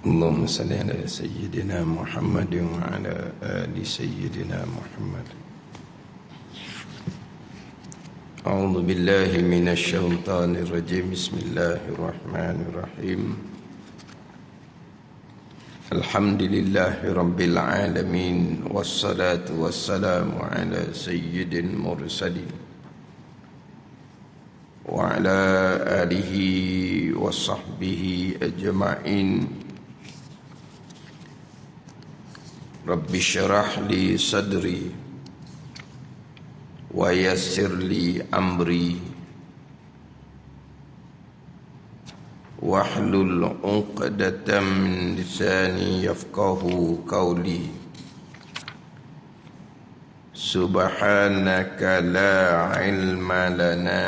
اللهم صل على سيدنا محمد وعلى آل سيدنا محمد. أعوذ بالله من الشيطان الرجيم. بسم الله الرحمن الرحيم. الحمد لله رب العالمين، والصلاة والسلام على سيد المرسلين وعلى آله وصحبه أجمعين. رب اشرح لي صدري ويسر لي أمري واحلل عقدة من لساني يفقه قولي. سبحانك لا علم لنا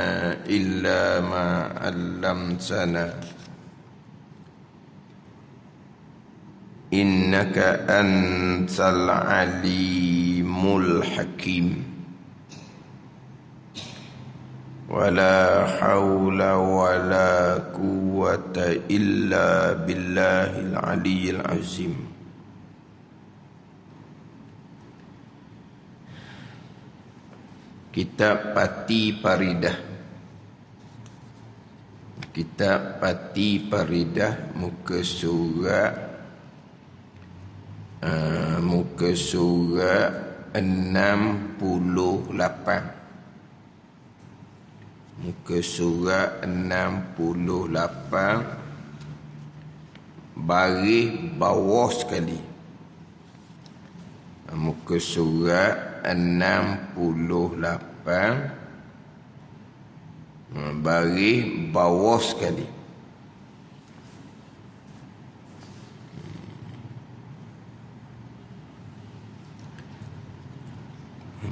إلا ما علمتنا إنك أنت العليم الحكيم. ولا حول ولا قوة إلا بالله العلي العظيم. Kitab Pati Paridah. Kitab Pati Paridah, muka surat 68. Muka surat 68, baris bawah sekali. Muka surat 68, baris bawah sekali.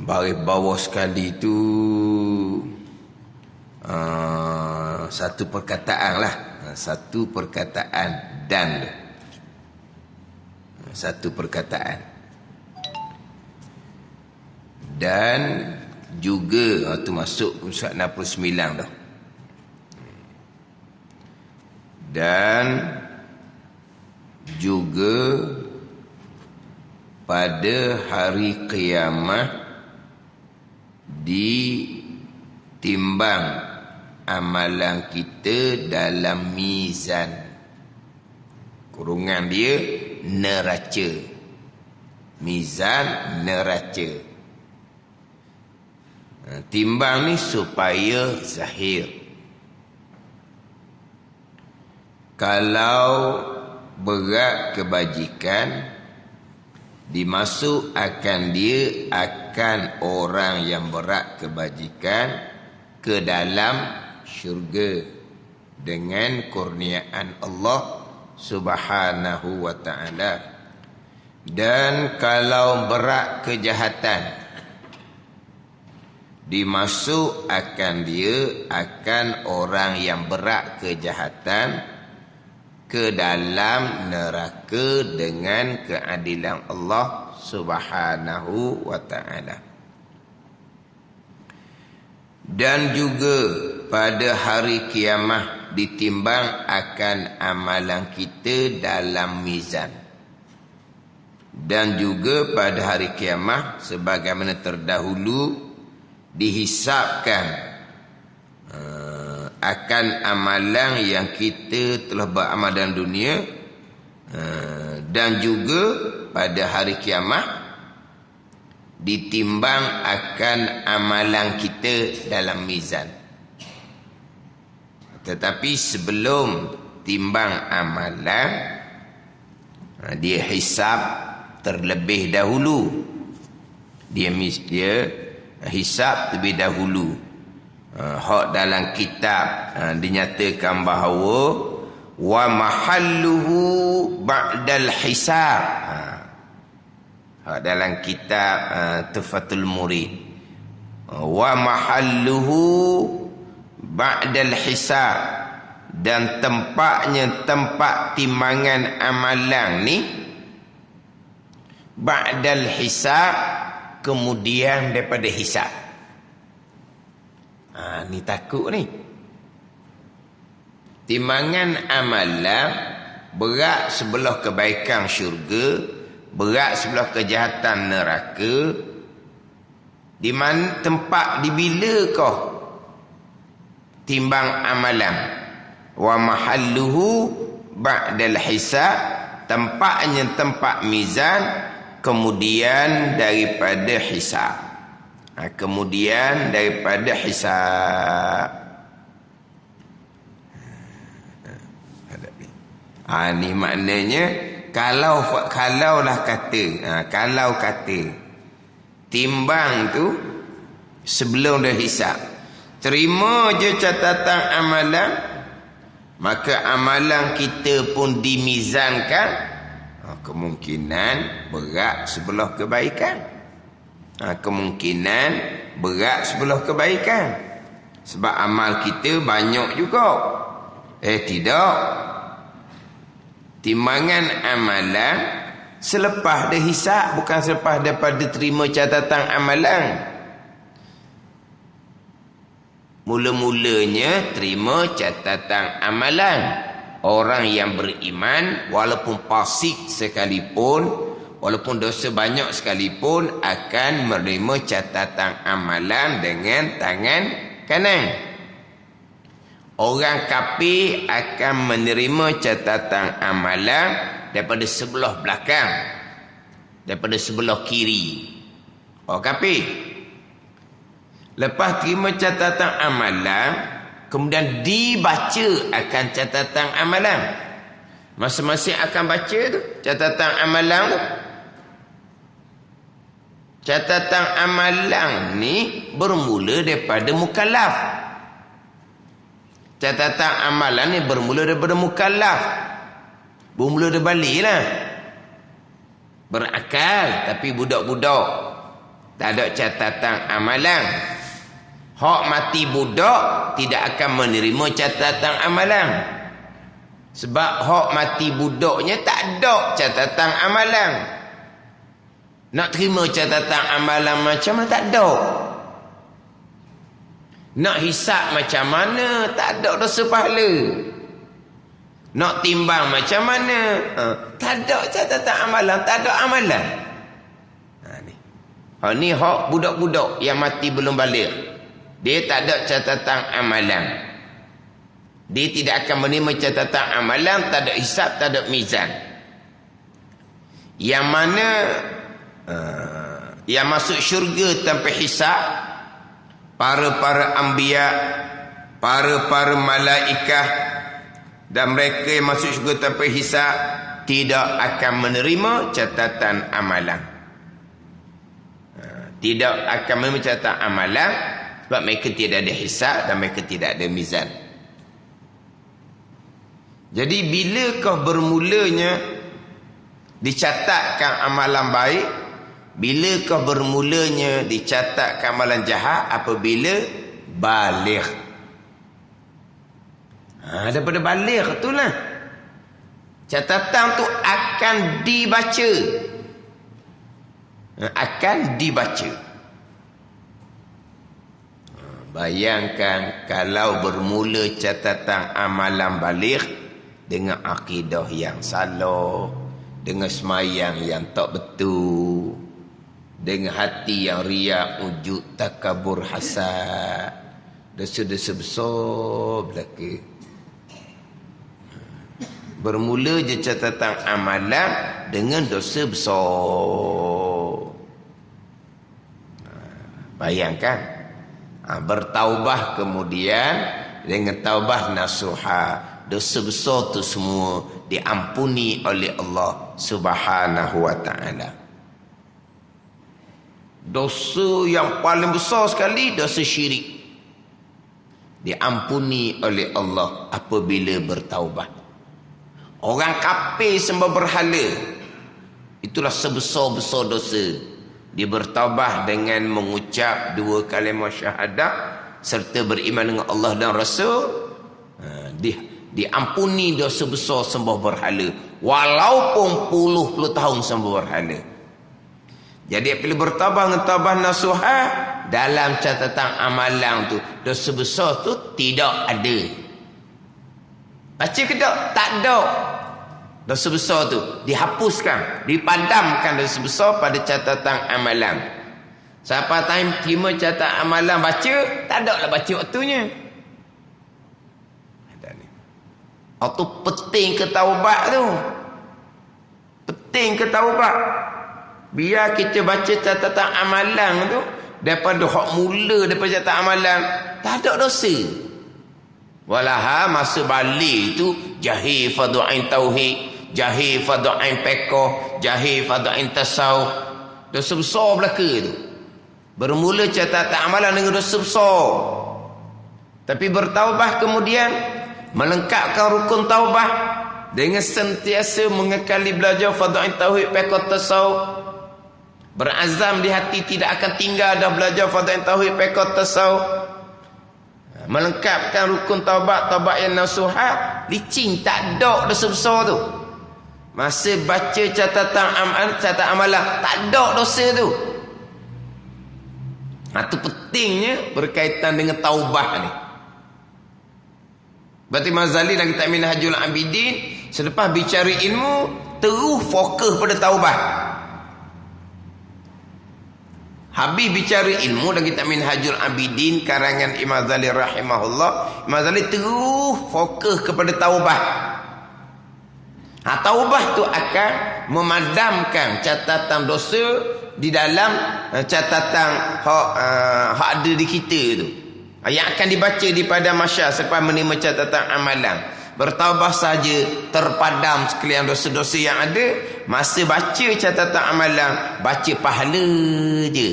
Baris bawah sekali itu satu perkataan lah. Satu perkataan dan satu perkataan. Dan juga itu masuk surat 69 dah. Dan juga pada hari kiamat ditimbang amalan kita dalam mizan. Kurungan dia neraca. Mizan neraca. Timbang ni supaya zahir. Kalau berat kebajikan, dimasuk akan dia akan orang yang berat kebajikan ke dalam syurga dengan kurniaan Allah Subhanahu wa ta'ala. Dan kalau berat kejahatan, dimasuk akan dia akan orang yang berat kejahatan ke dalam neraka dengan keadilan Allah Subhanahu wa ta'ala. Dan juga pada hari kiamat ditimbang akan amalan kita dalam mizan. Dan juga pada hari kiamat sebagaimana terdahulu dihisapkan akan amalan yang kita telah beramal dalam dunia. Dan juga pada hari kiamat ditimbang akan amalan kita dalam mizan. Tetapi sebelum timbang amalan, dia hisap terlebih dahulu. Dia hisap terlebih dahulu. Hak dalam kitab dinyatakan bahawa wa mahalluhu ba'dal hisab. Hak dalam kitab Tuhfatul Murid, wa mahalluhu ba'dal hisab, dan tempatnya, tempat timbangan amalan ni ba'dal hisab, kemudian daripada hisab. Ni takut ni. Timbangan amalan berat sebelah kebaikan syurga, berat sebelah kejahatan neraka. Di mana tempat, di bilakah timbang amalan? Wa mahalluhu ba'dal hisab, tempatnya tempat mizan kemudian daripada hisab. Kemudian daripada hisab. Ni maknanya kalaulah kata, kalau kata timbang tu sebelum dah hisab, terima je catatan amalan, maka amalan kita pun dimizankan, kemungkinan berat sebelah kebaikan. Kemungkinan berat sebelah kebaikan. Sebab amal kita banyak juga. Tidak. Timbangan amalan selepas dia hisab, bukan selepas daripada terima catatan amalan. Mula-mulanya terima catatan amalan. Orang yang beriman walaupun fasik sekalipun, walaupun dosa banyak sekalipun, akan menerima catatan amalan dengan tangan kanan. Orang kafir akan menerima catatan amalan daripada sebelah belakang, daripada sebelah kiri. Orang kafir lepas terima catatan amalan, kemudian dibaca akan catatan amalan. Masing-masing akan baca tu catatan amalan tu. Catatan amalan ni bermula daripada mukallaf. Catatan amalan ni bermula daripada mukallaf. Bermula dia balik lah. Berakal tapi budak-budak. Tak ada catatan amalan. Hak mati budak tidak akan menerima catatan amalan. Sebab hak mati budaknya tak ada catatan amalan. Nak terima catatan amalan macam mana? Tak ada. Nak hisap macam mana? Tak ada dosa pahala. Nak timbang macam mana? Tak ada catatan amalan. Tak ada amalan. Ni hak budak-budak yang mati belum balik. Dia tak ada catatan amalan. Dia tidak akan menerima catatan amalan. Tak ada hisap, tak ada mizan. Yang mana yang masuk syurga tanpa hisap, para anbiya, para malaikat, dan mereka yang masuk syurga tanpa hisap tidak akan menerima catatan amalan. Tidak akan menerima catatan amalan sebab mereka tidak ada hisap dan mereka tidak ada mizan. Jadi bilakah bermulanya dicatatkan amalan baik? Bilakah bermulanya dicatatkan amalan jahat? Apabila baligh. Daripada baligh itulah catatan tu akan dibaca. Akan dibaca. Bayangkan kalau bermula catatan amalan baligh dengan akidah yang salah, dengan semayang yang tak betul, dengan hati yang riak, ujub, takabur, hasad, dosa-dosa besar belaka. Bermula je catatan amalan dengan dosa besar. Bayangkan, bertaubah kemudian dengan taubah nasuha, dosa besar tu semua diampuni oleh Allah Subhanahu wa ta'ala. Dosa yang paling besar sekali, dosa syirik, diampuni oleh Allah apabila bertaubat. Orang kafir sembah berhala, itulah sebesar-besar dosa. Dia bertaubat dengan mengucap 2 kalimah syahadah serta beriman dengan Allah dan Rasul. Diampuni dosa besar sembah berhala, walaupun puluh tahun sembah berhala. Jadi apabila bertaubat dengan taubah nasuha, dalam catatan amalan tu dosa besar tu tidak ada. Baca ke tak? Tak ada. Dosa besar tu dihapuskan, dipadamkan dosa besar pada catatan amalan. Siapa time terima catatan amalan baca, tak ada lah baca waktunya. Itu penting ke taubat tu. Penting ke taubat. Biar kita baca catatan amalan tu, daripada hak mula daripada catatan amalan, tak ada dosa. Walaha masa balik tu jahil fardu ain tauhid, jahil fardu ain fiqh, jahil fardu ain tasawuf. Dosa besar belaka tu. Bermula catatan amalan dengan dosa besar. Tapi bertaubat kemudian melengkapkan rukun taubat dengan sentiasa mengekali belajar fardu ain tauhid, fiqh, tasawuf. Berazam di hati tidak akan tinggal dah belajar fardu ain tauhid, fiqh, tasawuf. Melengkapkan rukun taubat, taubat yang nasuha, licin tak ada dosa besar tu. Masa baca catatan amalan, tak ada dosa tu. Itu pentingnya berkaitan dengan taubat ni. Berarti Mazali dan kitab Minhajul Abidin selepas bicara ilmu terus fokus pada taubat. Habis bicara ilmu dan kitab Minhajul Abidin karangan Imam Ghazali rahimahullah, Imam Ghazali terus fokus kepada taubat. Taubat tu akan memadamkan catatan dosa di dalam catatan hak ada di kita tu. Yang akan dibaca di pada masyarakat selepas menerima catatan amalan. Bertaubat saja terpadam sekalian dosa-dosa yang ada. Masa baca catatan amalan, baca pahala je.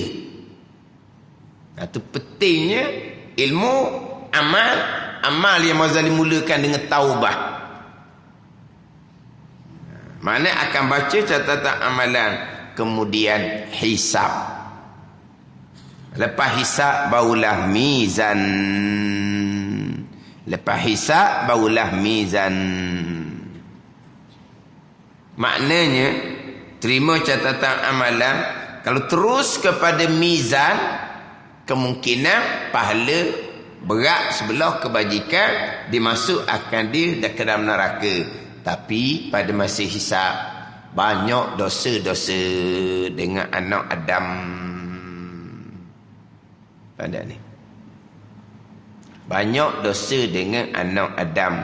Itu pentingnya ilmu amal yang Mazali mulakan dengan taubat. Mana akan baca catatan amalan, kemudian hisab. Lepas hisab barulah mizan. Lepas hisab barulah mizan. Maknanya terima catatan amalan, kalau terus kepada mizan, kemungkinan pahala berat sebelah kebajikan dimasuk akan dia ke dalam neraka. Tapi pada masa hisab banyak dosa-dosa dengan anak Adam. Pada ni banyak dosa dengan anak Adam.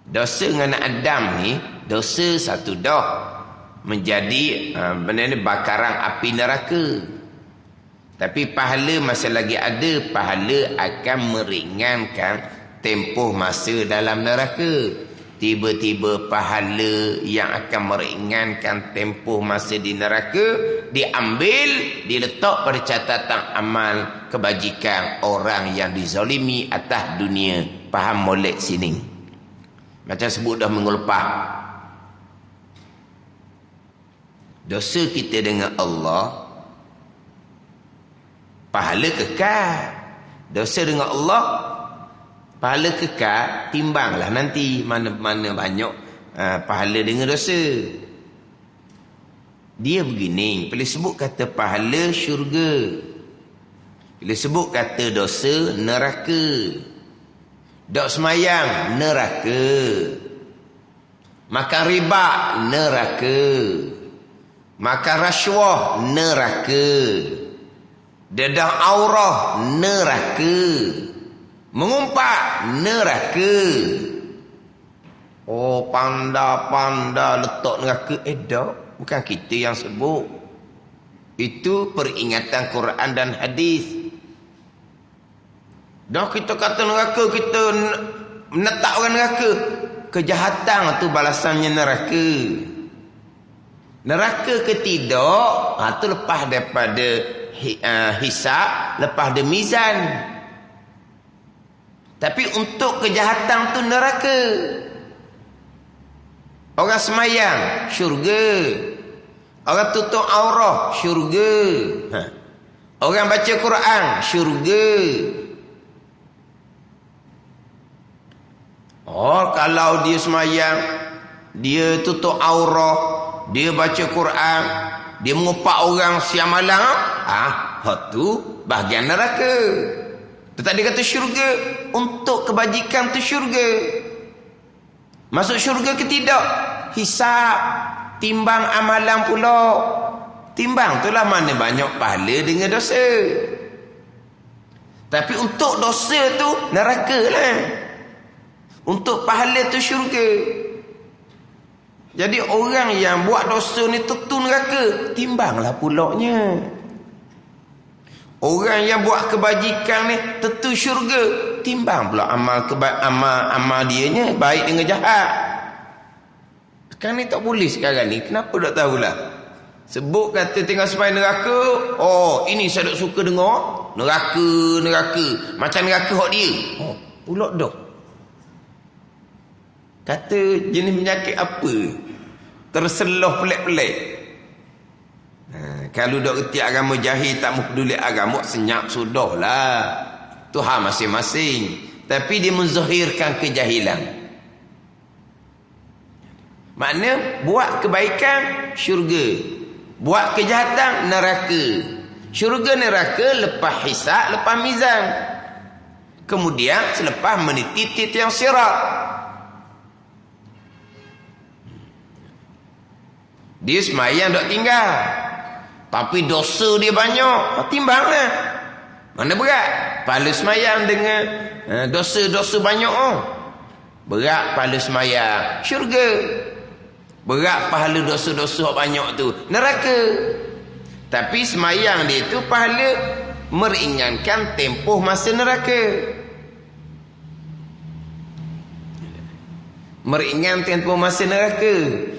Dosa dengan anak Adam ni, dosa satu dah menjadi bakaran api neraka. Tapi pahala masih lagi ada, pahala akan meringankan tempoh masa dalam neraka. Tiba-tiba pahala yang akan meringankan tempoh masa di neraka diambil, diletak pada catatan amal kebajikan orang yang dizalimi atas dunia. Faham molek sini? Macam sebut dah minggu lepas, dosa kita dengan Allah pahala kekal. Dosa dengan Allah pahala kekal. Timbanglah nanti mana-mana banyak pahala dengan dosa. Dia begini, bila sebut kata pahala syurga, bila sebut kata dosa neraka. Dok semayang neraka, makan riba neraka, makan rasuah neraka, dedah aurah neraka, mengumpat neraka. Oh, panda-panda letak neraka. Dah, bukan kita yang sebut. Itu peringatan Quran dan hadis. Dah kita kata neraka, kita menetap orang neraka. Kejahatan tu balasannya neraka. Neraka ke tidak, tu lepas daripada hisab, lepas ada mizan. Tapi untuk kejahatan tu neraka. Orang semayang syurga, orang tutup aurah syurga, orang baca Quran syurga. Oh, kalau dia semayang, dia tutup aurah, dia baca Quran, dia mengupak orang siang malam, tu bahagian neraka. Tetapi dia kata syurga, untuk kebajikan tu syurga. Masuk syurga ke tidak? Hisab. Timbang amalan pula. Timbang itulah mana banyak pahala dengan dosa. Tapi untuk dosa tu neraka lah. Untuk pahala tu syurga. Jadi orang yang buat dosa ni tentu neraka. Timbanglah pulaknya. Orang yang buat kebajikan ni tentu syurga. Timbang pula amal dianya baik dengan jahat. Sekarang ni tak boleh sekarang ni. Kenapa tak tahulah? Sebut kata tengah sampai neraka. Oh, ini saya tak suka dengar. Neraka. Macam neraka hak dia. Oh, pulak dah. Kata jenis penyakit apa? Terseloh pelik-pelik. Kalau dok reti agama jahil tak mau peduli agama, senyap sudahlah. Tu hal masing-masing. Tapi dia menzahirkan kejahilan. Makna buat kebaikan syurga, buat kejahatan neraka. Syurga neraka lepas hisab, lepas mizan. Kemudian selepas meniti tiang sirat. Dia semayang tak tinggal. Tapi dosa dia banyak. Timbanglah. Mana berat? Pahala semayang dengan dosa-dosa banyak. Berat pahala semayang. Syurga. Berat pahala dosa-dosa banyak tu. Neraka. Tapi semayang dia tu pahala meringankan tempoh masa neraka. Meringankan tempoh masa neraka.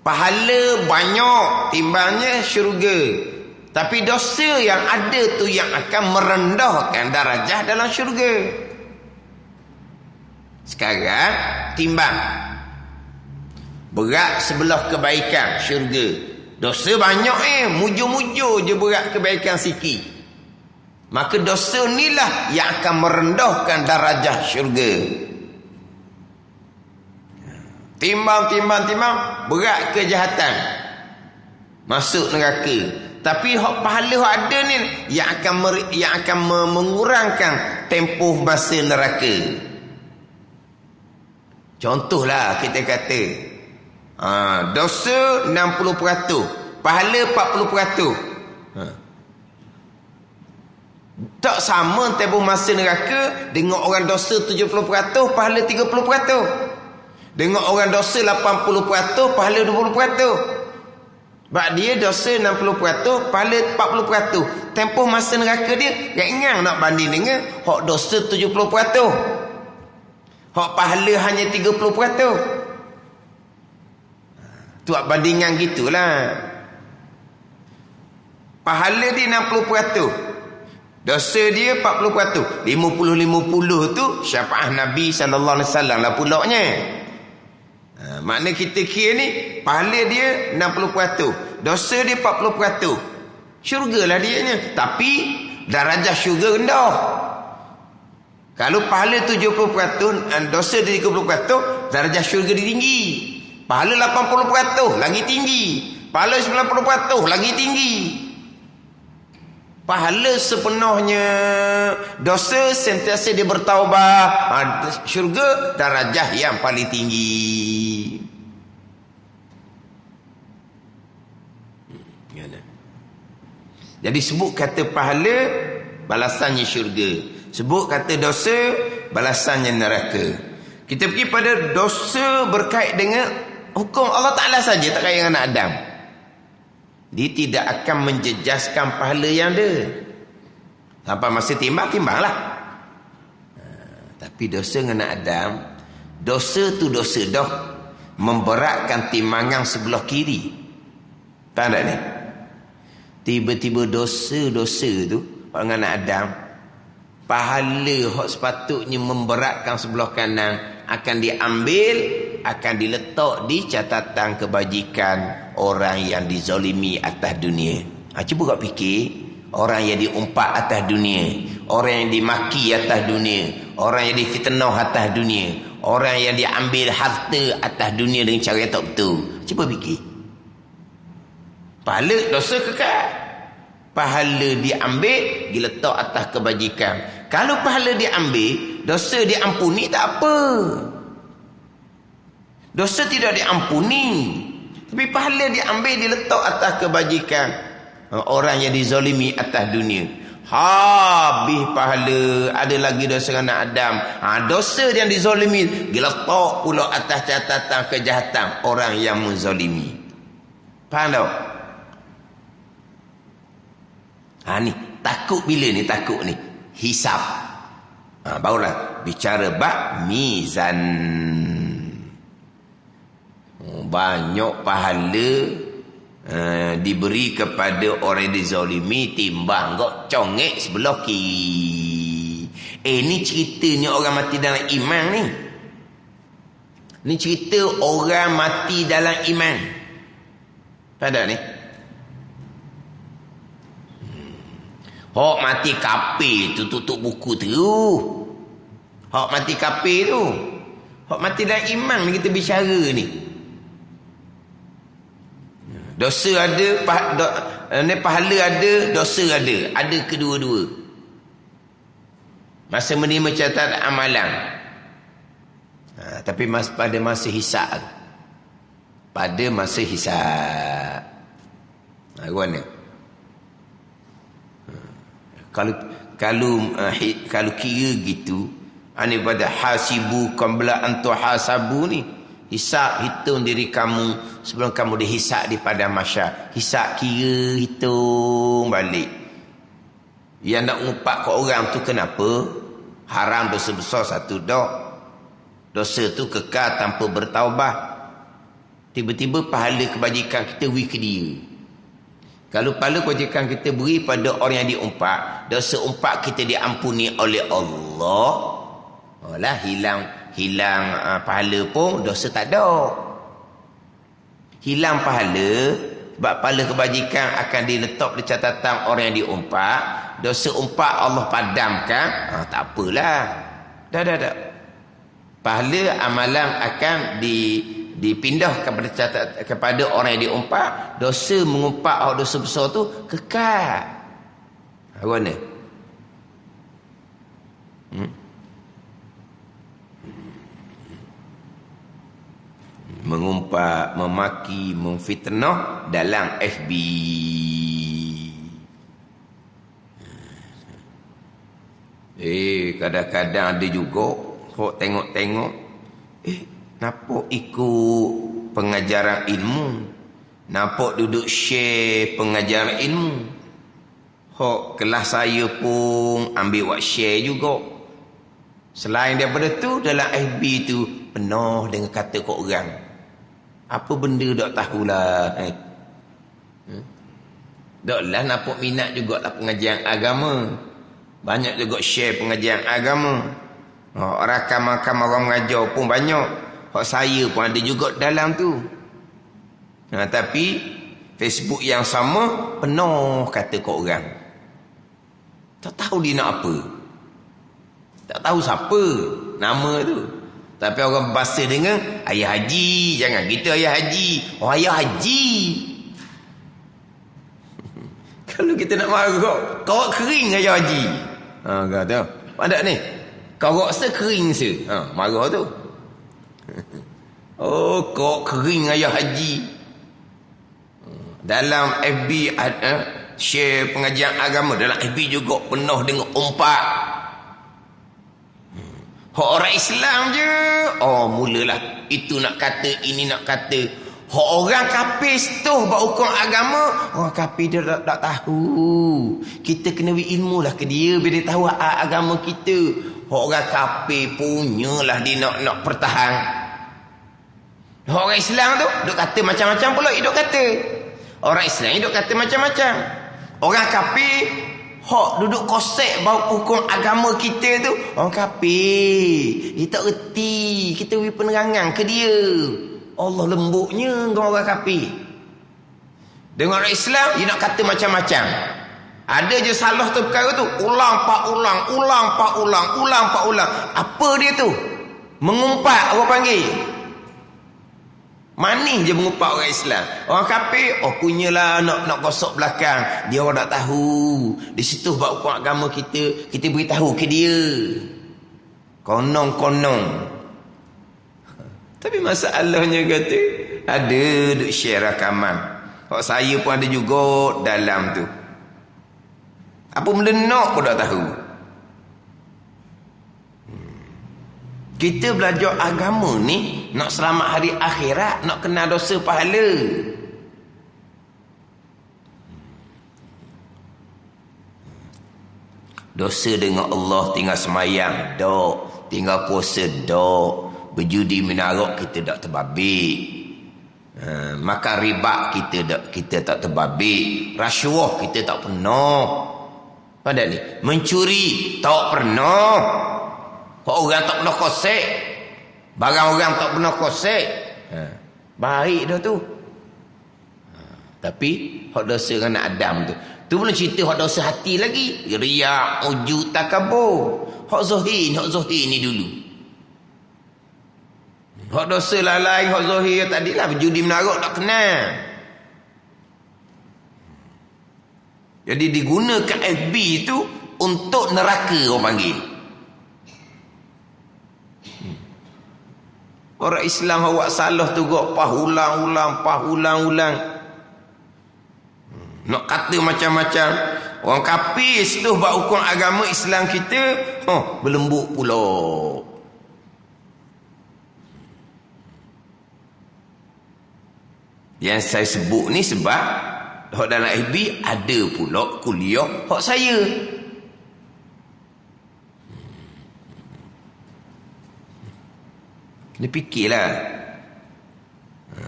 Pahala banyak timbangnya syurga. Tapi dosa yang ada tu yang akan merendahkan darjah dalam syurga. Sekarang timbang. Berat sebelah kebaikan syurga. Dosa banyak mujur-mujur je berat kebaikan sikit. Maka dosa inilah yang akan merendahkan darjah syurga. Timbang berat kejahatan masuk neraka. Tapi hak pahala hak ada ni yang akan mengurangkan tempoh masa neraka. Contohlah kita kata dosa 60%, pahala 40%. Tak sama tempoh masa neraka dengan orang dosa 70%, pahala 30%. Dengan orang dosa 80%, pahala 20%. Sebab dia dosa 60%, pahala 40%. Tempoh masa neraka dia ringan nak banding dengan hak dosa 70%. Hak pahala hanya 30%. Tu bandingan gitulah. Pahala dia 60%. Dosa dia 40%. 50-50 tu syafaat Nabi SAW lah pulaknya. Makna kita kira ni pahala dia 60%, dosa dia 40%. Syurgalah dianya. Tapi darjah syurga rendah. Kalau pahala 70%, dosa dia 30%, darjah syurga dia tinggi. Pahala 80% lagi tinggi. Pahala 90% lagi tinggi. Pahala sepenuhnya dosa sentiasa dia bertaubat, syurga darjah yang paling tinggi. Jadi sebut kata pahala balasannya syurga, sebut kata dosa balasannya neraka. Kita pergi pada dosa berkait dengan hukum Allah Ta'ala saja, tak kait dengan anak Adam. Dia tidak akan menjejaskan pahala yang ada. Sampai masa timbanglah. Tapi dosa dengan Adam, dosa tu dosa dah memberatkan timbangan sebelah kiri. Tahu tak ni? Tiba-tiba dosa-dosa tu dengan Adam, pahala hak sepatutnya memberatkan sebelah kanan akan diambil, akan diletak di catatan kebajikan orang yang dizalimi atas dunia. Cuba kau fikir, orang yang diumpat atas dunia, orang yang dimaki atas dunia, orang yang difitnah atas dunia, orang yang diambil harta atas dunia dengan cara yang tak betul. Cuba fikir. Pahala dosa kekal. Pahala diambil, diletak atas kebajikan. Kalau pahala diambil, dosa diampuni tak apa. Dosa tidak diampuni. Tapi pahala diambil, diletak atas kebajikan orang yang dizalimi atas dunia. Habis pahala. Ada lagi dosa anak Adam. Dosa yang dizalimi diletak pula atas catatan kejahatan orang yang menzalimi. Faham tak? Ni takut bila ni? Takut ni hisab. Barulah bicara bab mizan. Banyak pahala diberi kepada orang yang dizalimi timbang kok congek sebelah kiri. Ni ceritanya orang mati dalam iman ni. Ni cerita orang mati dalam iman. Tak ni? Hak mati kafir tu tutup buku tu. Hak mati kafir tu. Hak mati dalam iman ni kita bicara ni. Dosa ada, pahala ada, dosa ada. Ada kedua-dua. Masa menerima catatan amalan. Tapi pada masa hisab. Pada masa hisab. Mana? Kalau kira gitu, ani pada hasibu qabla an tuhasabu ni. Hisab, hitung diri kamu sebelum kamu dihisab di padang mahsyar. Hisab, kira, hitung balik. Yang nak ngumpat ke orang tu kenapa? Haram dosa besar satu dok. Dosa tu kekal tanpa bertaubat. Tiba-tiba pahala kebajikan kita beri ke dia. Kalau pahala kebajikan kita beri pada orang yang diumpat, dosa umpat kita diampuni oleh Allah. Olah hilang pahala pun dosa tak ada. Hilang pahala sebab pahala kebajikan akan diletak di catatan orang yang diumpat. Dosa umpat Allah padamkan. Tak apalah. Dah. Pahala amalan akan dipindah kepada orang yang diumpat. Dosa mengumpat dosa besar tu kekal. Mana? Mengumpat, memaki, memfitnah dalam FB. Kadang-kadang ada juga kok tengok-tengok, nampak ikut pengajaran ilmu, nampak duduk share pengajaran ilmu. Hok kelas saya pun ambil buat share juga. Selain daripada tu, dalam FB tu penuh dengan kata kok orang. Apa benda tak tahulah. Taklah nampak minat jugalah pengajian agama. Banyak juga share pengajian agama. Rakam-rakam orang mengajar pun banyak. Hak saya pun ada juga dalam tu. Tapi Facebook yang sama penuh kata kok orang. Tak tahu dia nak apa. Tak tahu siapa nama tu. Tapi orang bahasa dengan ayah haji. Jangan gitu ayah haji. Ayah haji. Kalau kita nak marah kau kering ayah haji. Kata ada ni. Kau rasa kering se. Marah tu. Kau kering ayah haji. Dalam FB share pengajian agama. Dalam FB juga penuh dengan umpat. Orang Islam je. Mulalah. Itu nak kata, ini nak kata. Orang kafir setuh buat hukum agama. Orang kafir dia tak tahu. Kita kena beri ilmu lah ke dia. Biar dia tahu agama kita. Orang kafir punyalah dia nak pertahan. Orang Islam tu duk kata macam-macam pula. Duk kata. Orang Islam duk kata macam-macam. Orang kafir duduk kosek bau hukum agama kita tu. Orang kafir. Dia tak reti. Kita beri penerangan ke dia. Allah lembutnya dengan orang kafir. Dengan orang Islam, dia nak kata macam-macam. Ada je salah tu perkara tu. Ulang pak ulang. Apa dia tu? Mengumpat orang panggil. Manis je mengumpat orang Islam. Orang kafir, punyalah nak gosok belakang. Dia orang tak tahu. Di situ buat hukum agama kita, kita beritahu ke dia. Konong. Tapi masalahnya kata ada duk share rakaman. Hak saya pun ada juga dalam tu. Apa benda nak pun tak tahu. Kita belajar agama ni nak selamat hari akhirat, nak kenal dosa pahala. Dosa dengan Allah tinggal semayang, dok. Tinggal puasa, dok. Berjudi menarik kita tak terbabit. Makan riba kita tak terbabit. Rasuah kita tak pernah. Padahal ni mencuri tak pernah. Orang tak pernah kosek. Barang orang tak pernah kosek. Baik dah tu. Tapi hak dosa dengan Adam tu belum cerita hak dosa hati lagi. Riak, ujub, takabur. Hak zahir ni dulu. Hak dosa lain, hak zahir tadilah berjudi menaruk tak kenal. Jadi digunakan FB tu untuk neraka orang panggil. Orang Islam awak salah tu gak ulang-ulang. Nak kata macam-macam. Orang kafir tu buat hukum agama Islam kita, berlembut pula. Yang saya sebut ni sebab hak dalam FB ada pula kuliah hak saya. Kena fikirlah.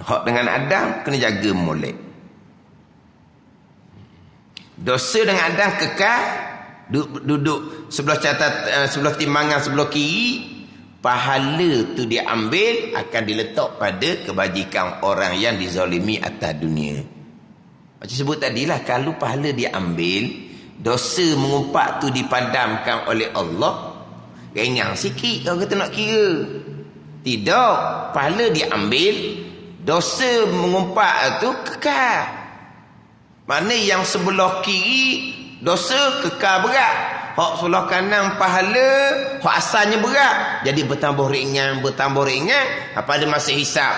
Hak dengan Adam kena jaga molek. Dosa dengan Adam kekal duduk sebelah sebelah timbangan sebelah kiri. Pahala tu diambil akan diletak pada kebajikan orang yang dizalimi atas dunia. Macam sebut tadilah, kalau pahala diambil, dosa mengumpat tu dipadamkan oleh Allah, ringan sikit kalau kita nak kira. Tidak, pahala diambil, dosa mengumpat tu kekal. Mana yang sebelah kiri dosa kekal berat, hak sebelah kanan pahala hak asalnya berat, jadi bertambah ringan. Pada masa hisab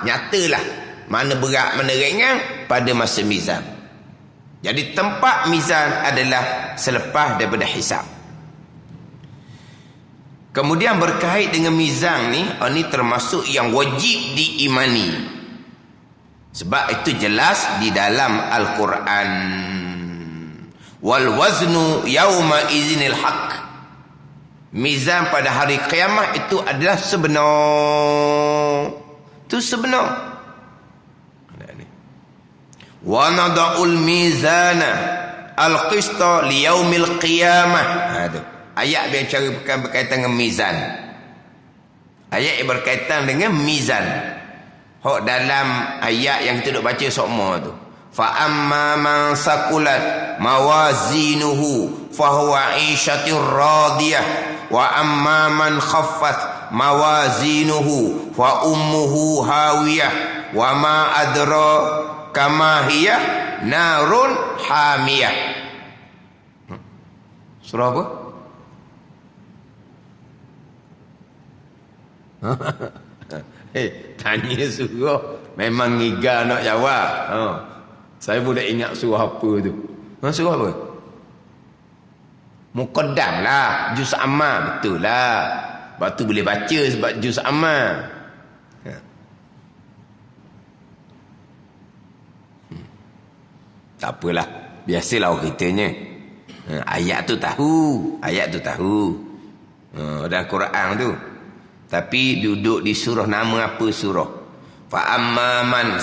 nyatalah mana berat mana ringan pada masa mizan. Jadi tempat mizan adalah selepas daripada hisab. Kemudian berkait dengan mizan ni, ini termasuk yang wajib diimani. Sebab itu jelas di dalam Al-Quran. Wal waznu yauma izinil haq. Mizan pada hari kiamat itu adalah sebenar. Itu sebenar. Wa nada'ul mizana al-qista li yaumil qiyamah. Ayat bicara berkaitan dengan mizan. Ayat yang berkaitan dengan mizan. Hak dalam ayat yang kita duk baca sokmo tu. Fa amma man saqulat mawazinuhu fa huwa 'ishatir radiyah wa amma man khaffat mawazinuhu fa ummuhu hawiyah wa ma adra kama hiya narun hamiyah. Surah apa? Tanya surah memang ngiga nak jawab. Saya pun tak ingat surah apa tu. Surah apa? Muqaddam lah, juz amma, betul lah. Sebab tu boleh baca sebab juz amma. Tak apalah, biasalah orang kitanya. Ayat tu tahu. Dalam Quran tu. Tapi duduk di surah, nama apa surah? Fa amma man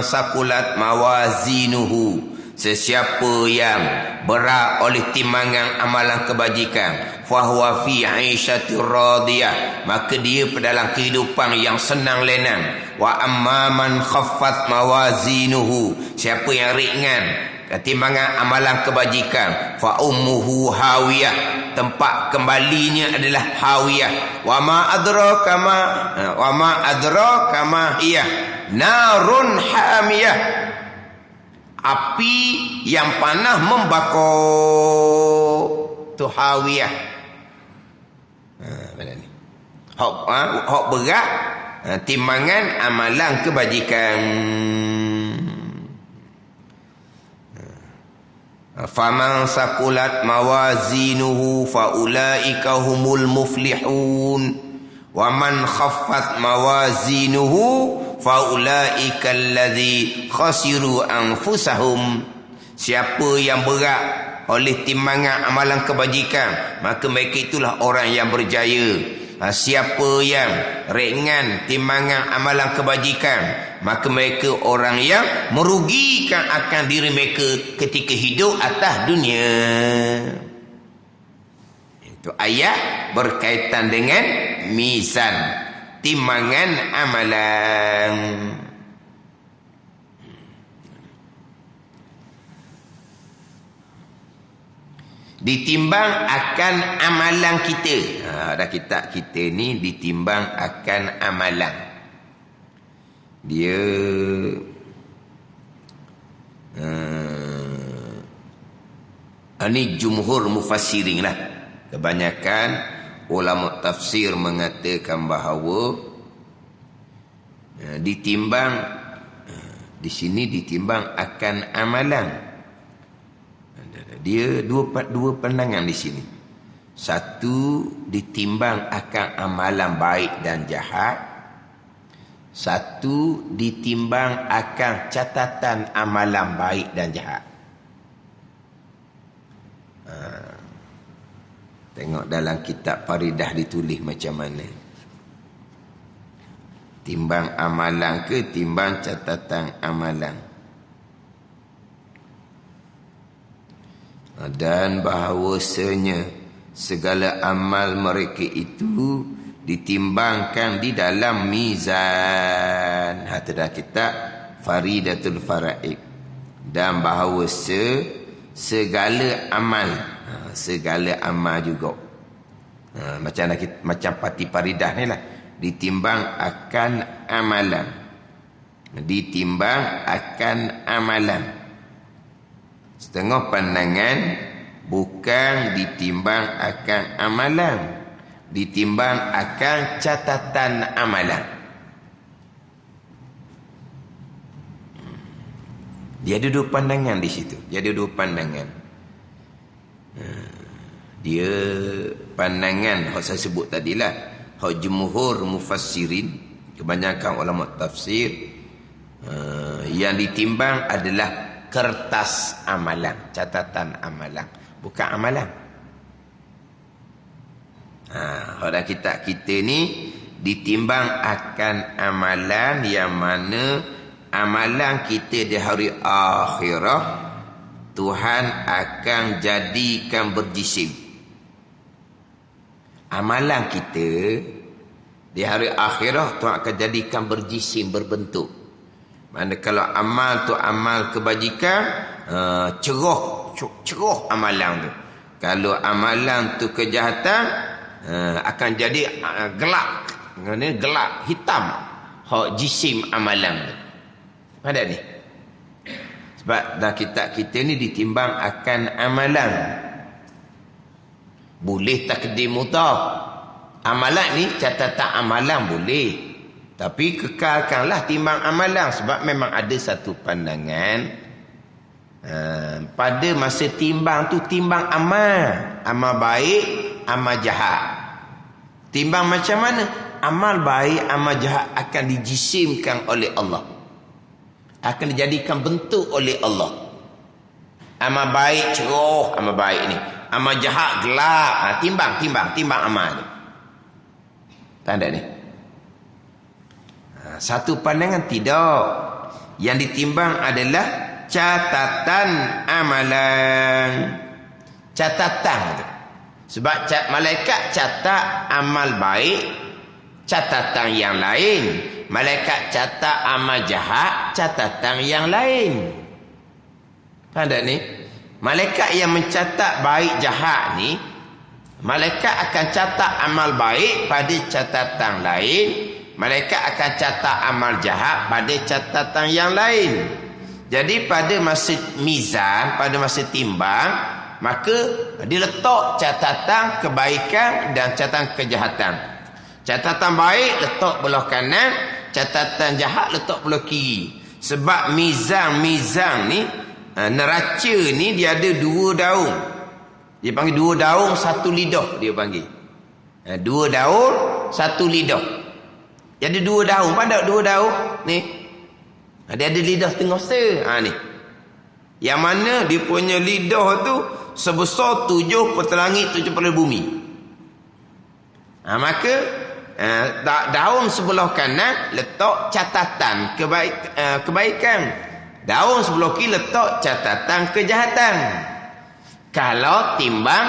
saqulat mawazinuhu. Sesiapa yang berat oleh timbangan amalan kebajikan, fa huwa fi 'ishatir radiyah, maka dia dalam kehidupan yang senang lenang. Wa amma man khaffat mawazinuhu, siapa yang ringan timbangan amalan kebajikan, fa ummuhu hawiyah, tempat kembalinya adalah hawiyah. Wa ma adraka ma hiya narun hamiyah, api yang panah membakar tu hawiyah. Mana ni hak berat, timbangan amalan kebajikan. Faman saqulat mawazinuhu faulaika humul muflihun wa man khaffat mawazinuhu faulaika alladzi khasiru anfusahum. Siapa yang berat oleh timbangan amalan kebajikan, maka mereka itulah orang yang berjaya. Siapa yang ringan timbangan amalan kebajikan, maka mereka orang yang merugikan akan diri mereka ketika hidup atas dunia. Itu ayat berkaitan dengan mizan, timbangan amalan. Ditimbang akan amalan kita. Dah kitab kita ni ditimbang akan amalan. Dia ini jumhur mufassirin lah. Kebanyakan ulama tafsir mengatakan bahawa ditimbang di sini ditimbang akan amalan. Dia dua pandangan di sini. Satu, ditimbang akan amalan baik dan jahat. Satu, ditimbang akan catatan amalan baik dan jahat. Tengok dalam kitab Faridah ditulis macam mana. Timbang amalan ke timbang catatan amalan? Dan bahawasanya segala amal mereka itu ditimbangkan di dalam mizan. Dalam kitab Faridatul Faraid. Dan bahawa segala amal juga, macam pati Faridah ni lah, ditimbang akan amalan. Ditimbang akan amalan. Setengah pandangan bukan ditimbang akan amalan, ditimbang akan catatan amalan. Dia ada dua pandangan di situ. Dia ada dua pandangan. Dia pandangan yang saya sebut tadilah, hak jumhur mufassirin, kebanyakan ulama tafsir, yang ditimbang adalah kertas amalan, catatan amalan, bukan amalan. Dalam kitab kita ni ditimbang akan amalan, yang mana amalan kita di hari akhirah Tuhan akan jadikan berjisim. Amalan kita di hari akhirah Tuhan akan jadikan berjisim, berbentuk. Mana kalau amal tu amal kebajikan, cerah amalan tu. Kalau amalan tu kejahatan, akan jadi gelap. Gelap, hitam. Hak jisim amalan tu. Ada ni. Sebab dalam kitab kita ni ditimbang akan amalan. Boleh takdim mutah. Amalan ni, catatan amalan boleh. Tapi kekalkanlah timbang amalan. Sebab memang ada satu pandangan, pada masa timbang tu timbang amal. Amal baik, amal jahat. Timbang macam mana? Amal baik, amal jahat akan dijisimkan oleh Allah. Akan dijadikan bentuk oleh Allah. Amal baik cerah, amal baik ni. Amal jahat gelap. Timbang amal ni. Tanda ni. Satu pandangan tidak. Yang ditimbang adalah catatan amalan. Catatan tu. Sebab malaikat catat amal baik, catatan yang lain. Malaikat catat amal jahat, catatan yang lain. Faham tak ni? Malaikat yang mencatat baik jahat ni, malaikat akan catat amal baik pada catatan lain. Malaikat akan catat amal jahat pada catatan yang lain. Jadi pada masa mizan, pada masa timbang, maka diletak catatan kebaikan dan catatan kejahatan. Catatan baik letak belah kanan, catatan jahat letak belah kiri. Sebab mizan ni, neraca ni dia ada 2 daun. Dia panggil 2 daun 1 lidah dia panggil. 2 daun 1 lidah. Dia ada 2 daun. Pada 2 daun ni. Dia ada lidah tengah ni. Yang mana dia punya lidah tu sebesar 7 petelangit 7 pelan bumi. Maka daun sebelah kanan letak catatan kebaikan. Daun sebelah kiri letak catatan kejahatan. Kalau timbang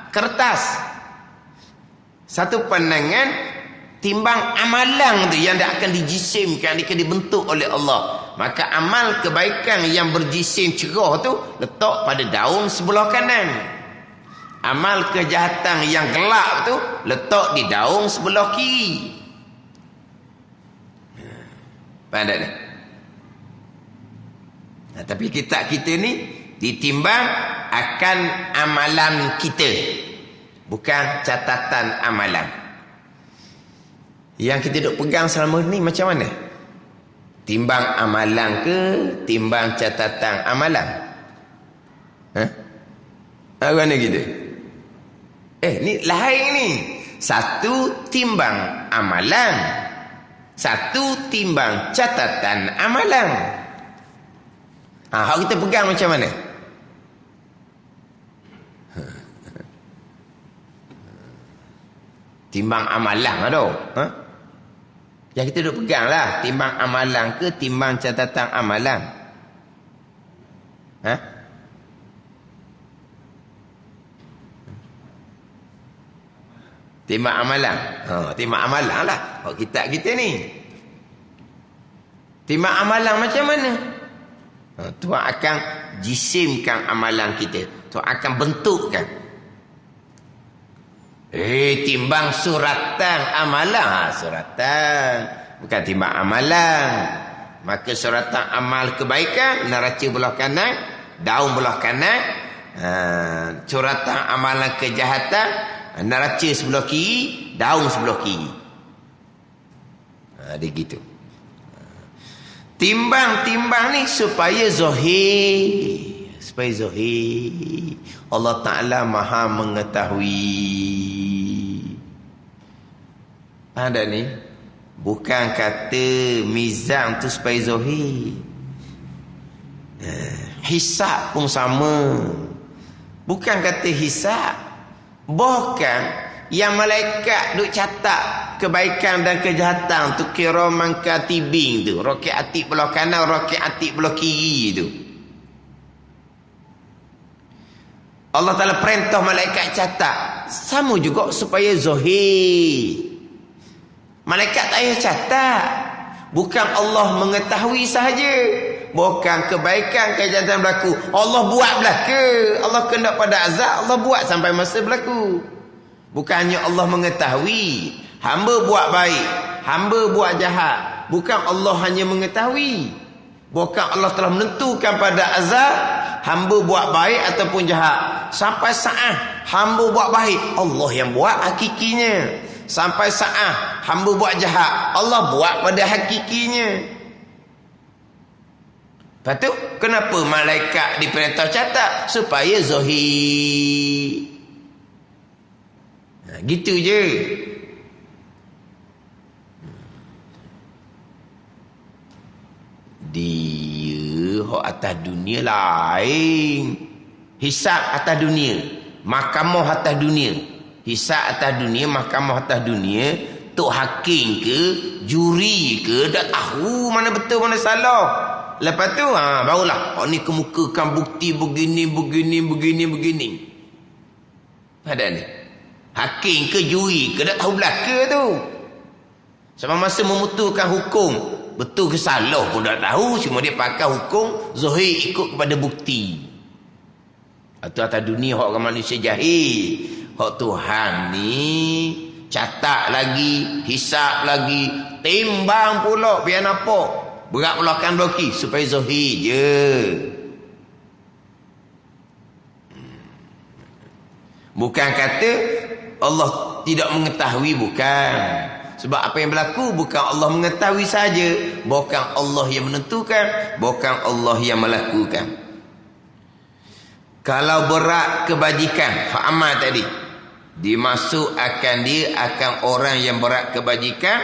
kertas, satu pandangan timbang amalan tu yang akan dijisimkan, akan dibentuk oleh Allah. Maka amal kebaikan yang berjisim cerah tu letak pada daun sebelah kanan. Amal kejahatan yang gelap tu letak di daun sebelah kiri. Faham tak? Tapi kita ni ditimbang akan amalan kita, bukan catatan amalan. Yang kita duk pegang selama ni macam mana? Timbang amalan ke timbang catatan amalan? Mana kita? Ni lain ni. Satu timbang amalan, satu timbang catatan amalan. Hak kita pegang macam mana? Timbang amalan ada. Yang kita duk pegang lah. Timbang amalan ke timbang catatan amalan? Timbang amalan. Timbang amalan lah. Kitab kita ni. Timbang amalan macam mana? Tuhan akan jisimkan amalan kita. Tuhan akan bentukkan. Timbang suratan amalan. Suratan. Bukan timbang amalan. Maka suratan amal kebaikan, neraca belah kanan, daun belah kanan. Suratan amalan kejahatan, neraca sebelah kiri, daun sebelah kiri. Dia gitu. Timbang-timbang ni supaya zahir. Supaya zahir. Allah Ta'ala maha mengetahui. Ada ni. Bukan kata mizan tu supaya zahir. Hisab pun sama. Bukan kata hisab. Bahkan yang malaikat duk catat kebaikan dan kejahatan tu, kiraman katibin tu, roket atik belah kanan, roket atik belah kiri tu. Allah Ta'ala perintah malaikat catat. Sama juga supaya zahir. Malaikat tak payah catat. Bukan Allah mengetahui sahaja. Bukan kebaikan kejahatan berlaku. Allah buat belaka. Allah kena pada azab, Allah buat sampai masa berlaku. Bukannya Allah mengetahui. Hamba buat baik, hamba buat jahat. Bukan Allah hanya mengetahui. Bukan Allah telah menentukan pada azab hamba buat baik ataupun jahat. Sampai saat hamba buat baik, Allah yang buat hakikinya. Sampai saat hamba buat jahat, Allah buat pada hakikinya. Lepas tu, kenapa malaikat diperintah catat? Supaya zahir. Gitu je. Dia hak atas dunia lain. Hisab atas dunia, mahkamah atas dunia. Hisab atas dunia, mahkamah atas dunia. Tok hakim ke, juri ke, dah tahu mana betul mana salah. Lepas tu barulah ni kemukakan bukti begini. Ada ni. Hakim ke juri ke dah tahu belaka tu. Sampai masa memutuskan hukum, betul ke salah pun tak tahu. Cuma dia pakai hukum zahir ikut kepada bukti. Itu atas dunia hak manusia jahil. Hak Tuhan ni catat lagi, hisap lagi, timbang pula biar nampak. Berat belakang belaki supaya zahir je. Bukan kata Allah tidak mengetahui, bukan. Sebab apa yang berlaku bukan Allah mengetahui saja, bukan Allah yang menentukan, bukan Allah yang melakukan. Kalau berat kebajikan, hak amal tadi, dimasukkan dia akan orang yang berat kebajikan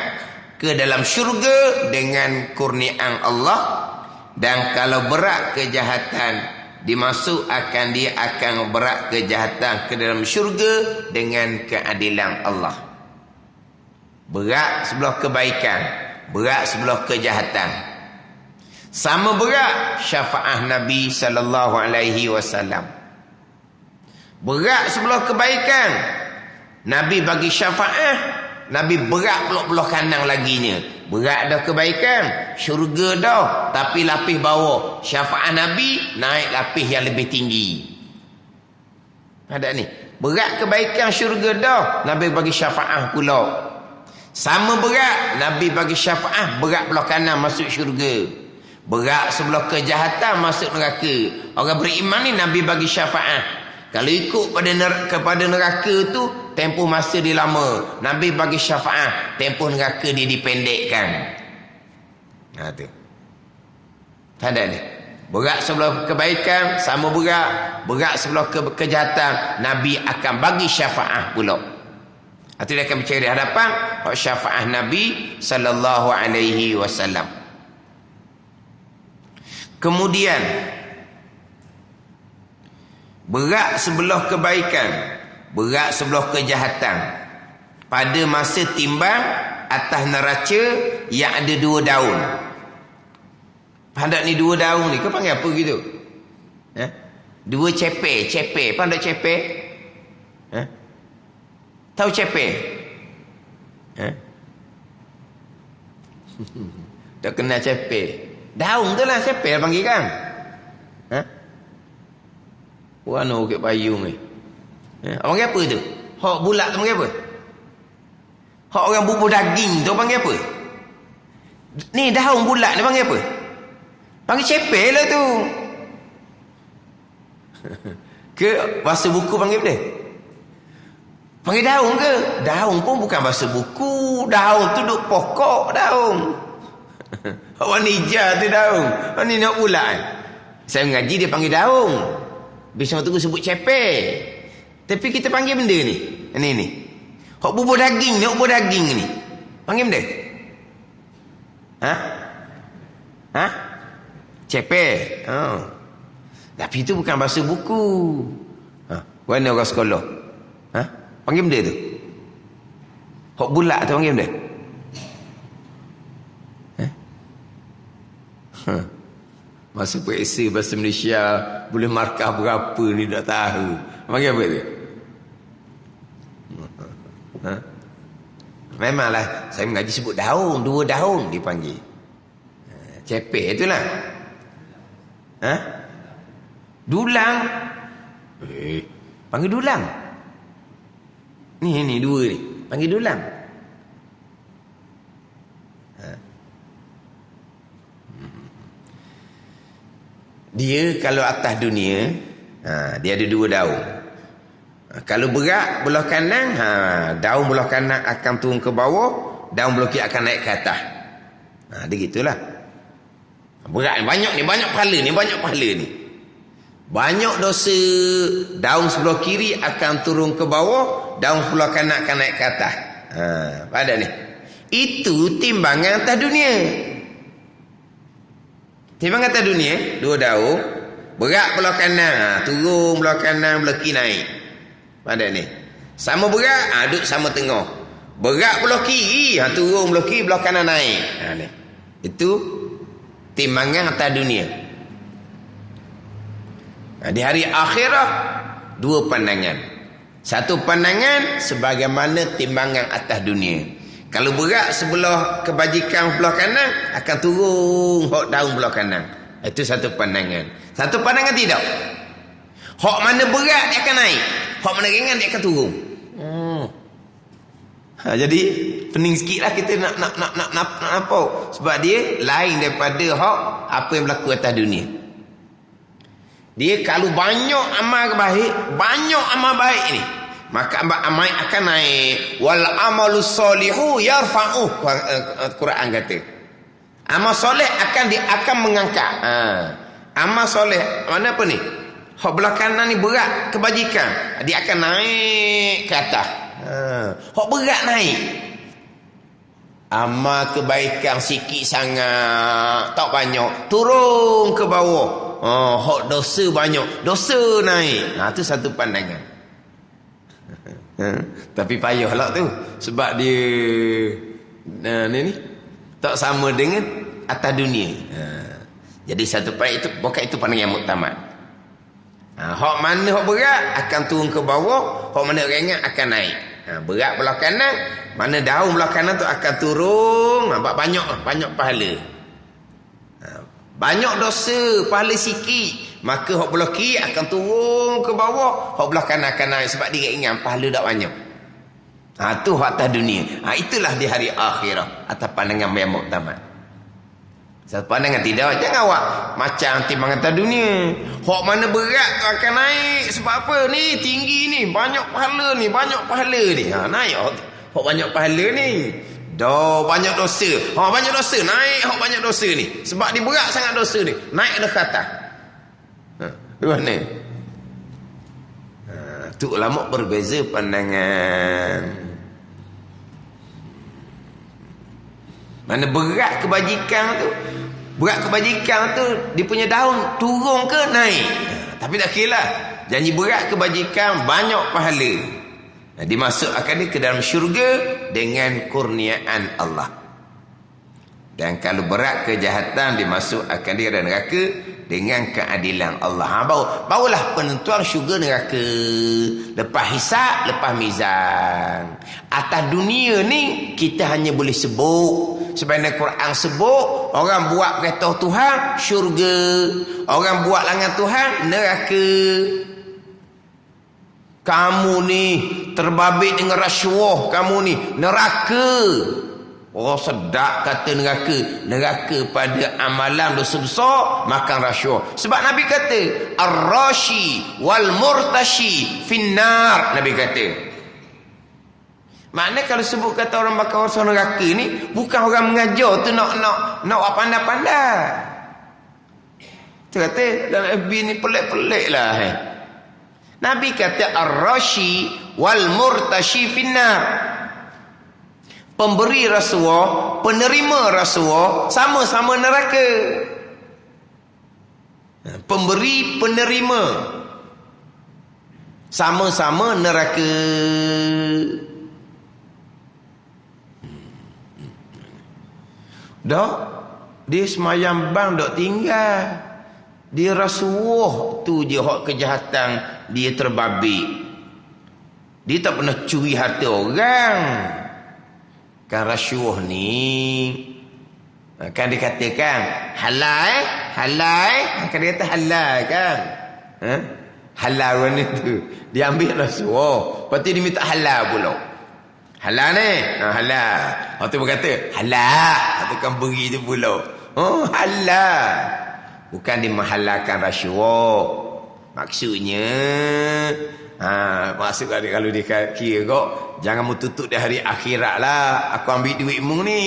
ke dalam syurga dengan kurniaan Allah. Dan kalau berat kejahatan, dimasukkan dia akan berat kejahatan ke dalam syurga dengan keadilan Allah. Berat sebelah kebaikan, berat sebelah kejahatan. Sama berat syafaat Nabi sallallahu alaihi wasallam. Berat sebelah kebaikan, Nabi bagi syafaat, Nabi berat pula belah kanan laginya. Berat dah kebaikan, syurga dah, tapi lapis bawah. Syafaat Nabi naik lapis yang lebih tinggi. Ada ni, berat kebaikan syurga dah, Nabi bagi syafaat pula. Sama berat, Nabi bagi syafaat, berat belah kanan masuk syurga. Berat sebelah kejahatan masuk neraka. Orang beriman ni Nabi bagi syafaat. Kalau ikut kepada neraka tu, tempoh masa dia lama. Nabi bagi syafaat, tempoh neraka dia dipendekkan. Tu. Tak ada ni. Berat sebelah kebaikan, sama berat. Berat sebelah kejahatan, Nabi akan bagi syafaat pula. Itu dia akan bercari di hadapan syafaat Nabi sallallahu alaihi wasallam. Kemudian berat sebelah kebaikan, berat sebelah kejahatan. Pada masa timbang atas neraca yang ada 2 daun. Pandak ni 2 daun ni, kau panggil apa gitu? 2 ceper. Pandak ceper? Tahu ceper? Tak kenal ceper. Daun tu lah ceper panggil kan? Warna ukit payung ni. Orang panggil apa tu? Hak bulat tu panggil apa? Hak orang bubur daging tu panggil apa? Ni daun bulat ni panggil apa? Panggil ceper lah tu. Ke bahasa buku panggil apa? Panggil daun ke? Daun pun bukan bahasa buku. Daun tu duk pokok daun. Warna hijau tu daun. Warna nak bulat. Saya mengaji dia panggil daun. Biasa tu sebut ceper. Tapi kita panggil benda ni. Ni. Hak bubur daging ni. Panggil benda? Ceper. Tapi itu bukan bahasa buku. Mana orang sekolah? Panggil benda tu? Hak bulat tu panggil benda? Masa periksa bahasa Malaysia boleh markah berapa ni tak tahu. Panggil apa tu? Memanglah saya mengaji sebut daun, 2 daun dipanggil. Ceper itulah. Dulang. Panggil dulang. Ni 2 ni. Panggil dulang. Dia kalau atas dunia, dia ada 2 daun. Kalau berat belah kanan, daun belah kanan akan turun ke bawah, daun belah kiri akan naik ke atas. Dia gitulah. Berat ni, banyak pahala ni. Banyak dosa, daun sebelah kiri akan turun ke bawah, daun sebelah kanan akan naik ke atas. Pada ni. Itu timbangan atas dunia. Timbangan atas dunia, 2 daun, berat belah kanan, turun belah kanan, belah kiri naik. Pada ni. Sama berat, duduk sama tengah. Berat belah kiri, turun belah kiri, belah kanan naik. Ni. Itu timbangan atas dunia. Di hari akhirat 2 pandangan. Satu pandangan sebagaimana timbangan atas dunia. Kalau berat sebelah kebajikan sebelah kanan, akan turun hak daun belah kanan. Itu satu pandangan. Satu pandangan tidak. Hak mana berat dia akan naik, hak mana ringan dia akan turun. Jadi pening sikitlah kita nak nampak. Sebab dia lain daripada hak apa yang berlaku atas dunia. Dia kalau banyak amal baik ni, maka amal akan naik. Wal amalu solihu yarfa'u, Quran kata. Amal soleh akan mengangkat. Amal soleh mana apa ni? Hak belah kanan ni berat kebajikan, dia akan naik ke atas. Hak berat naik. Amal kebaikan sikit sangat, tak banyak, turun ke bawah. Hak dosa banyak, dosa naik. Itu satu pandangan. Tapi payahlah tu, sebab dia ni tak sama dengan atas dunia. Jadi satu pandangan itu, bukan itu pandangan muktamad. Hak mana hak berat akan turun ke bawah, hak mana ringan akan naik. Berat belah kanan, mana daun belah kanan tu akan turun, nampak banyak pahala. Banyak dosa, pahala sikit, maka hak belah kiri akan turun ke bawah, hak belah kanan akan naik sebab dia ringan, pahala tak banyak. Tu hak atas dunia. Itulah di hari akhirat atas pandangan yang muktamad. Satu pandangan tidak, jangan awak macam timbang atas dunia. Hak mana berat tu akan naik. Sebab apa ni? Tinggi ni, banyak pahala ni, naik hak banyak pahala ni. Dah banyak dosa. Banyak dosa, naik hak banyak dosa ni. Sebab dia berat sangat dosa ni, naik dah ke atas. Mana? Tu ulama berbeza pandangan. Mana berat kebajikan tu, dia punya daun turun ke naik. Tapi tak kira lah. Janji berat kebajikan, banyak pahala. Dimasukkan dia ke dalam syurga dengan kurniaan Allah. Dan kalau berat kejahatan, dimasukkan dia ke dalam neraka dengan keadilan Allah. Barulah penentuan syurga neraka. Lepas hisab, lepas mizan. Atas dunia ni, kita hanya boleh sebut. Sebenarnya Quran sebut, orang buat kereta Tuhan, syurga. Orang buat langan Tuhan, neraka. Kamu ni terbabit dengan rasuah, kamu ni neraka. Sedap kata neraka. Neraka pada amalan dosa besar, makan rasuah. Sebab Nabi kata, ar-rashi wal murtashi finnar. Nabi kata, maknanya kalau sebut kata orang bakar rasuah neraka ni, bukan orang mengajar tu nak pandai-pandai. Tu kata dalam FB ni pelik-pelik lah. Nabi kata ar-rashi wal murtashi finnar. Pemberi rasuah, penerima rasuah, sama-sama neraka. Pemberi, penerima, sama-sama neraka. Dah, dia semayang bang dok tinggal. Dia rasuah tu je hak kejahatan dia terbabit. Dia tak pernah curi harta orang. Kan rasuah ni kan dikatakan halal, kan dia kata halal kan. Halal ni tu dia ambil rasuah, lepas tu dia minta halal pula. Halal ni, halal. Lepas tu berkata halal, lepas tu kan beri tu pula. Halal. Bukan dia menghalalkan rasuah. Maksudnya maksudnya kalau dia kira kok, jangan mu tutup di hari akhirat lah. Aku ambil duitmu ni.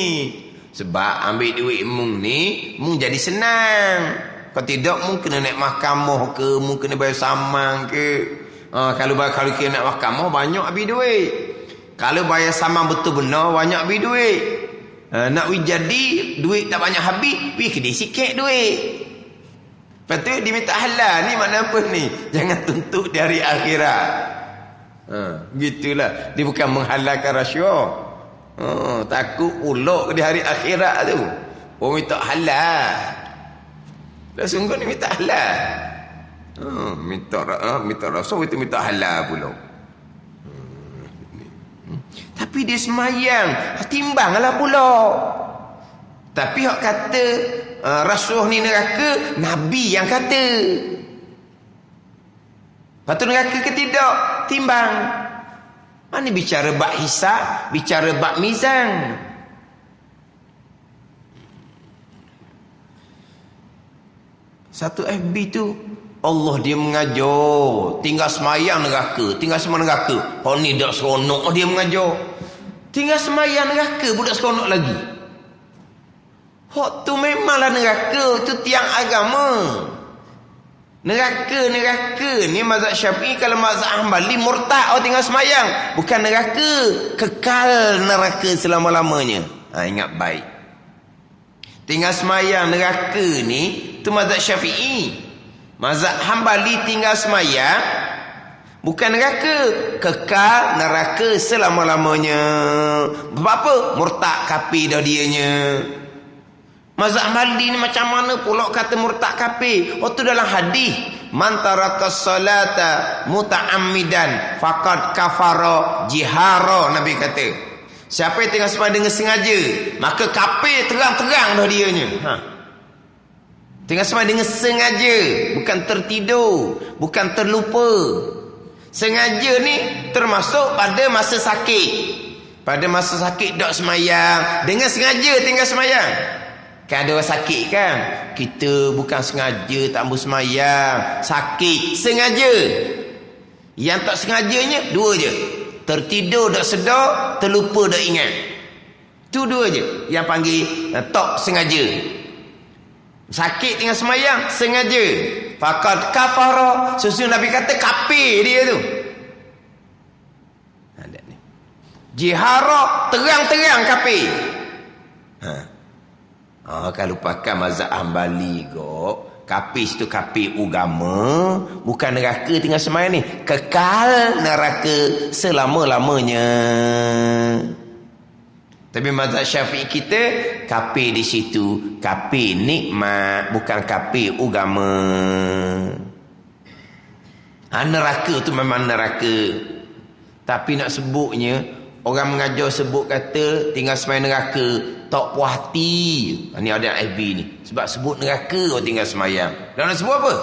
Sebab ambil duitmu ni, mu jadi senang. Kalau tidak, mu kena naik mahkamah ke, mu kena bayar saman ke. Kalau kena naik mahkamah, banyak habis duit. Kalau bayar saman betul benar, banyak habis duit. Nak jadi, duit tak banyak habis, pergi kedai sikit duit. Lepas tu dia minta halal ni, makna apa ni? Jangan tuntut di hari akhirat. Gitulah. Dia bukan menghalalkan rasuah. Takut ulok di hari akhirat tu. Orang minta halal. Dah sungguh ni minta halal. Minta rasuah itu minta halal pula. Tapi dia semayang, timbanglah pula. Tapi hak kata rasuah ni neraka, Nabi yang kata. Patut neraka ke tidak? Timbang. Mana bicara bab hisab, bicara bab mizan. Satu FB tu Allah dia mengajar. Tinggal semayang neraka. Tinggal semayang neraka. Oh ni dak seronok dia mengajar. Tinggal semayang neraka budak seronok lagi. Hak tu memanglah neraka. Tu tiang agama. Neraka ni mazhab Syafi'i. Kalau mazhab Hanbali murtad orang tinggal semayang. Bukan neraka. Kekal neraka selama-lamanya. Ingat baik. Tinggal semayang neraka ni tu mazhab Syafi'i. Mazhab Hanbali tinggal semayang bukan neraka, kekal neraka selama-lamanya. Apa? Murtad kafir dah dianya. Mazhab Hanbali ni macam mana pula kata murtad kafir? Waktu dalam hadis, man tarakas salata muta'ammidan faqad kafara jihara, Nabi kata. Siapa yang tengah sembahyang dengan sengaja, maka kafir terang-terang dah dianya. Tengah sembahyang dengan sengaja, bukan tertidur, bukan terlupa. Sengaja ni termasuk pada masa sakit. Pada masa sakit dok sembahyang, dengan sengaja tinggal sembahyang. Kan ada orang sakit kan? Kita bukan sengaja tak ambil sembahyang, sakit sengaja. Yang tak sengajanya dua je. Tertidur tak sedar, terlupa tak ingat. Tu dua je yang panggil tak sengaja. Sakit tinggal semayang sengaja, faqad kafara, sesungguhnya Nabi kata kafir dia tu. Ada ni. Jihara terang-terang kafir. Kalau pakai mazhab Hanbali kok, kafir itu kafir agama, bukan neraka tinggal semayang ni, kekal neraka selama-lamanya. Tapi mazhab Syafi'i kita kafir di situ, kafir nikmat, bukan kafir agama. Neraka tu memang neraka. Tapi nak sebutnya, orang mengajar sebut kata tinggal semayang neraka, tak puas hati. Ni ada FB ni. Sebab sebut neraka orang tinggal semayang. Dan nak sebut apa?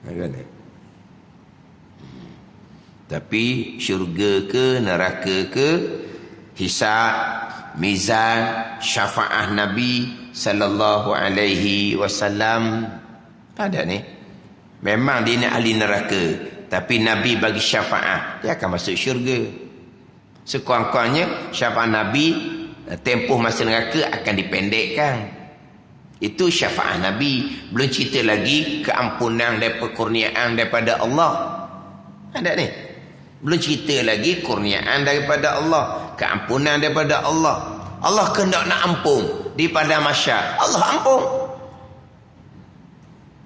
Kan? Tapi syurga ke neraka ke, hisab, mizan, syafaah Nabi sallallahu alaihi wasallam, ada ni. Memang dia ni ahli neraka, tapi Nabi bagi syafaah, dia akan masuk syurga. Sekurang-kurangnya syafaat Nabi, tempoh masa neraka akan dipendekkan. Itu syafaat Nabi. Belum cerita lagi keampunan dan kurniaan daripada Allah. Ada ni. Belum cerita lagi kurniaan daripada Allah, keampunan daripada Allah. Allah kehendak nak ampun di padang mahsyar, Allah ampun.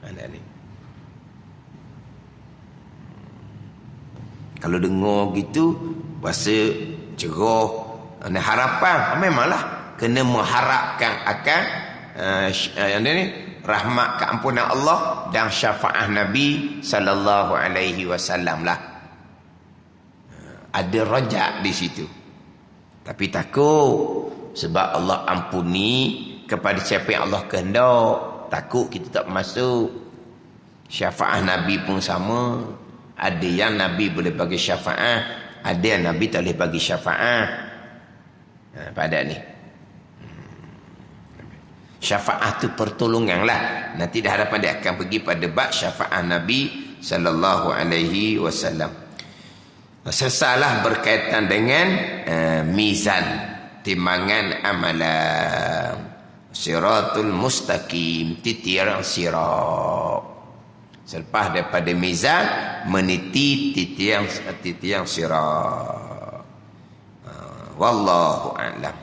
Ada ni. Kalau dengar gitu, rasa cerah, ada harapan. Memanglah kena mengharapkan akan rahmat keampunan Allah dan syafaat Nabi sallallahu alaihi wasallam lah. Ada rajak di situ. Tapi takut sebab Allah ampuni kepada siapa yang Allah kehendak. Takut kita tak masuk. Syafaat Nabi pun sama. Ada yang Nabi boleh bagi syafaat, ada yang Nabi tak boleh bagi syafaat. Pada ni. Syafaat tu pertolongan lah. Nanti di hadapan dia akan pergi pada bab syafaat Nabi sallallahu alaihi wasallam. Sesalah berkaitan dengan mizan, timbangan amalan, siratul mustaqim, titiran sirat. Selepas daripada mizan, meniti titian sirat. Wallahu a'lam.